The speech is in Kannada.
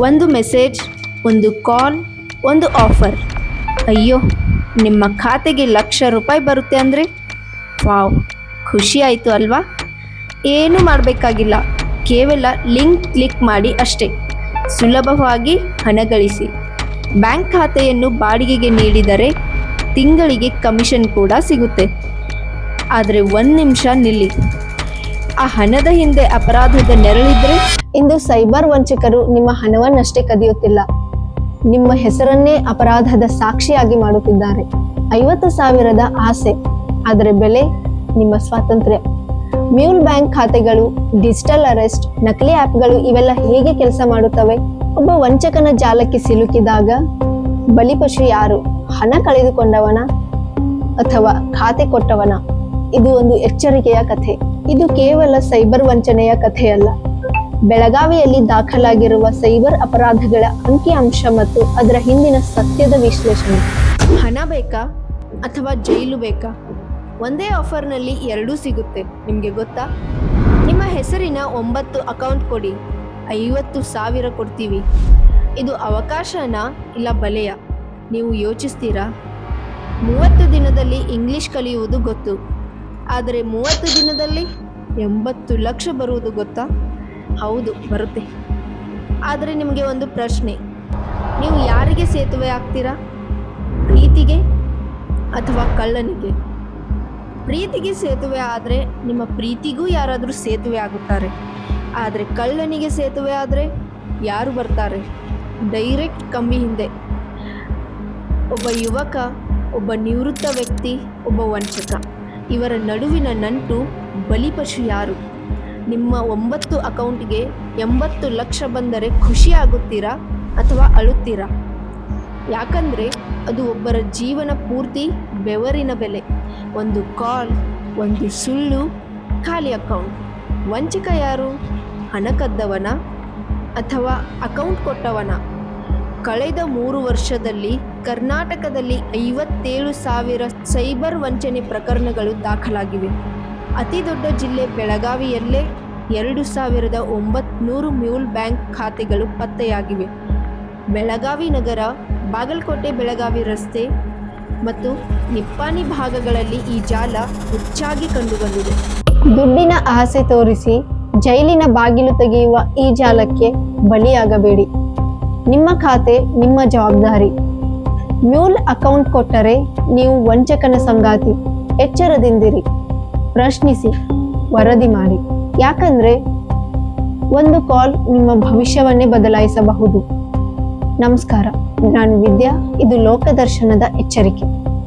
ಒಂದು ಮೆಸೇಜ್, ಒಂದು ಕಾಲ್, ಒಂದು ಆಫರ್. ಅಯ್ಯೋ, ನಿಮ್ಮ ಖಾತೆಗೆ ₹1,00,000 ಬರುತ್ತೆ ಅಂದರೆ ವಾವ್, ಖುಷಿ ಆಯಿತು ಅಲ್ವಾ? ಏನೂ ಮಾಡಬೇಕಾಗಿಲ್ಲ, ಕೇವಲ ಲಿಂಕ್ ಕ್ಲಿಕ್ ಮಾಡಿ ಅಷ್ಟೇ. ಸುಲಭವಾಗಿ ಹಣ ಗಳಿಸಿ. ಬ್ಯಾಂಕ್ ಖಾತೆಯನ್ನು ಬಾಡಿಗೆಗೆ ನೀಡಿದರೆ ತಿಂಗಳಿಗೆ ಕಮಿಷನ್ ಕೂಡ ಸಿಗುತ್ತೆ. ಆದರೆ ಒಂದು ನಿಮಿಷ ನಿಲ್ಲಿ, ಆ ಹಣದ ಹಿಂದೆ ಅಪರಾಧದ ನೆರಳಿದ್ರೆ? ಇಂದು ಸೈಬರ್ ವಂಚಕರು ನಿಮ್ಮ ಹಣವನ್ನಷ್ಟೇ ಕದಿಯುತ್ತಿಲ್ಲ, ನಿಮ್ಮ ಹೆಸರನ್ನೇ ಅಪರಾಧದ ಸಾಕ್ಷಿಯಾಗಿ ಮಾಡುತ್ತಿದ್ದಾರೆ. 50,000ದ ಆಸೆ, ಅದರ ಬೆಲೆ ನಿಮ್ಮ ಸ್ವಾತಂತ್ರ್ಯ. ಮ್ಯೂಲ್ ಬ್ಯಾಂಕ್ ಖಾತೆಗಳು, ಡಿಜಿಟಲ್ ಅರೆಸ್ಟ್, ನಕಲಿ ಆ್ಯಪ್ಗಳು ಇವೆಲ್ಲ ಹೇಗೆ ಕೆಲಸ ಮಾಡುತ್ತವೆ? ಒಬ್ಬ ವಂಚಕನ ಜಾಲಕ್ಕೆ ಸಿಲುಕಿದಾಗ ಬಲಿಪಶು ಯಾರು? ಹಣ ಕಳೆದುಕೊಂಡವನ ಅಥವಾ ಖಾತೆ ಕೊಟ್ಟವನ? ಇದು ಒಂದು ಎಚ್ಚರಿಕೆಯ ಕಥೆ. ಇದು ಕೇವಲ ಸೈಬರ್ ವಂಚನೆಯ ಕಥೆಯಲ್ಲ, ಬೆಳಗಾವಿಯಲ್ಲಿ ದಾಖಲಾಗಿರುವ ಸೈಬರ್ ಅಪರಾಧಗಳ ಅಂಕಿಅಂಶ ಮತ್ತು ಅದರ ಹಿಂದಿನ ಸತ್ಯದ ವಿಶ್ಲೇಷಣೆ. ಹಣ ಬೇಕಾ ಅಥವಾ ಜೈಲು ಬೇಕಾ? ಒಂದೇ ಆಫರ್ನಲ್ಲಿ ಎರಡೂ ಸಿಗುತ್ತೆ. ನಿಮಗೆ ಗೊತ್ತಾ? ನಿಮ್ಮ ಹೆಸರಿನ 9 ಅಕೌಂಟ್ ಕೊಡಿ, 50,000 ಕೊಡ್ತೀವಿ. ಇದು ಅವಕಾಶನಾ ಇಲ್ಲ ಬಲೆಯ? ನೀವು ಯೋಚಿಸ್ತೀರಾ? 30 ದಿನದಲ್ಲಿ ಇಂಗ್ಲಿಷ್ ಕಲಿಯುವುದು ಗೊತ್ತು, ಆದರೆ 30 ದಿನದಲ್ಲಿ 80 ಲಕ್ಷ ಬರುವುದು ಗೊತ್ತಾ? ಹೌದು, ಬರುತ್ತೆ. ಆದರೆ ನಿಮಗೆ ಒಂದು ಪ್ರಶ್ನೆ, ನೀವು ಯಾರಿಗೆ ಸೇತುವೆ ಆಗ್ತೀರಾ? ಪ್ರೀತಿಗೆ ಅಥವಾ ಕಳ್ಳನಿಗೆ? ಪ್ರೀತಿಗೆ ಸೇತುವೆ ಆದರೆ ನಿಮ್ಮ ಪ್ರೀತಿಗೂ ಯಾರಾದರೂ ಸೇತುವೆ ಆಗುತ್ತಾರೆ. ಆದರೆ ಕಳ್ಳನಿಗೆ ಸೇತುವೆ ಆದರೆ ಯಾರು ಬರ್ತಾರೆ? ಡೈರೆಕ್ಟ್ ಕಂಬಿ ಹಿಂದೆ. ಒಬ್ಬ ಯುವಕ, ಒಬ್ಬ ನಿವೃತ್ತ ವ್ಯಕ್ತಿ, ಒಬ್ಬ ವಂಚಕ, ಇವರ ನಡುವಿನ ನಂಟು. ಬಲಿಪಶು ಯಾರು? ನಿಮ್ಮ 9 ಅಕೌಂಟ್ಗೆ 80 ಲಕ್ಷ ಬಂದರೆ ಖುಷಿ ಆಗುತ್ತೀರಾ ಅಥವಾ ಅಳುತ್ತೀರಾ? ಯಾಕಂದರೆ ಅದು ಒಬ್ಬರ ಜೀವನ ಪೂರ್ತಿ ಬೆವರಿನ ಬೆಲೆ. ಒಂದು ಕಾಲ್, ಒಂದು ಸುಳ್ಳು, ಖಾಲಿ ಅಕೌಂಟ್. ವಂಚಕ ಯಾರು? ಹಣ ಕದ್ದವನ ಅಥವಾ ಅಕೌಂಟ್ ಕೊಟ್ಟವನ? ಕಳೆದ 3 ವರ್ಷದಲ್ಲಿ ಕರ್ನಾಟಕದಲ್ಲಿ 57,000 ಸೈಬರ್ ವಂಚನೆ ಪ್ರಕರಣಗಳು ದಾಖಲಾಗಿವೆ. ಅತಿ ದೊಡ್ಡ ಜಿಲ್ಲೆ ಬೆಳಗಾವಿಯಲ್ಲೇ 2,900 ಮ್ಯೂಲ್ ಬ್ಯಾಂಕ್ ಖಾತೆಗಳು ಪತ್ತೆಯಾಗಿವೆ. ಬೆಳಗಾವಿ ನಗರ, ಬಾಗಲಕೋಟೆ ಬೆಳಗಾವಿ ರಸ್ತೆ ಮತ್ತು ನಿಪ್ಪಾಣಿ ಭಾಗಗಳಲ್ಲಿ ಈ ಜಾಲ ಹೆಚ್ಚಾಗಿ ಕಂಡುಬಂದಿದೆ. ದುಡ್ಡಿನ ಆಸೆ ತೋರಿಸಿ ಜೈಲಿನ ಬಾಗಿಲು ತೆಗೆಯುವ ಈ ಜಾಲಕ್ಕೆ ಬಲಿಯಾಗಬೇಡಿ. ನಿಮ್ಮ ಖಾತೆ ನಿಮ್ಮ ಜವಾಬ್ದಾರಿ. ಮ್ಯೂಲ್ ಅಕೌಂಟ್ ಕೊಟ್ಟರೆ ನೀವು ವಂಚಕನ ಸಂಗಾತಿ. ಎಚ್ಚರದಿಂದಿರಿ, ಪ್ರಶ್ನಿಸಿ, ವರದಿ ಮಾಡಿ. ಯಾಕಂದ್ರೆ ಒಂದು ಕಾಲ್ ನಿಮ್ಮ ಭವಿಷ್ಯವನ್ನೇ ಬದಲಾಯಿಸಬಹುದು. ನಮಸ್ಕಾರ, ನಾನು ವಿದ್ಯಾ. ಇದು ಲೋಕದರ್ಶನದ ಎಚ್ಚರಿಕೆ.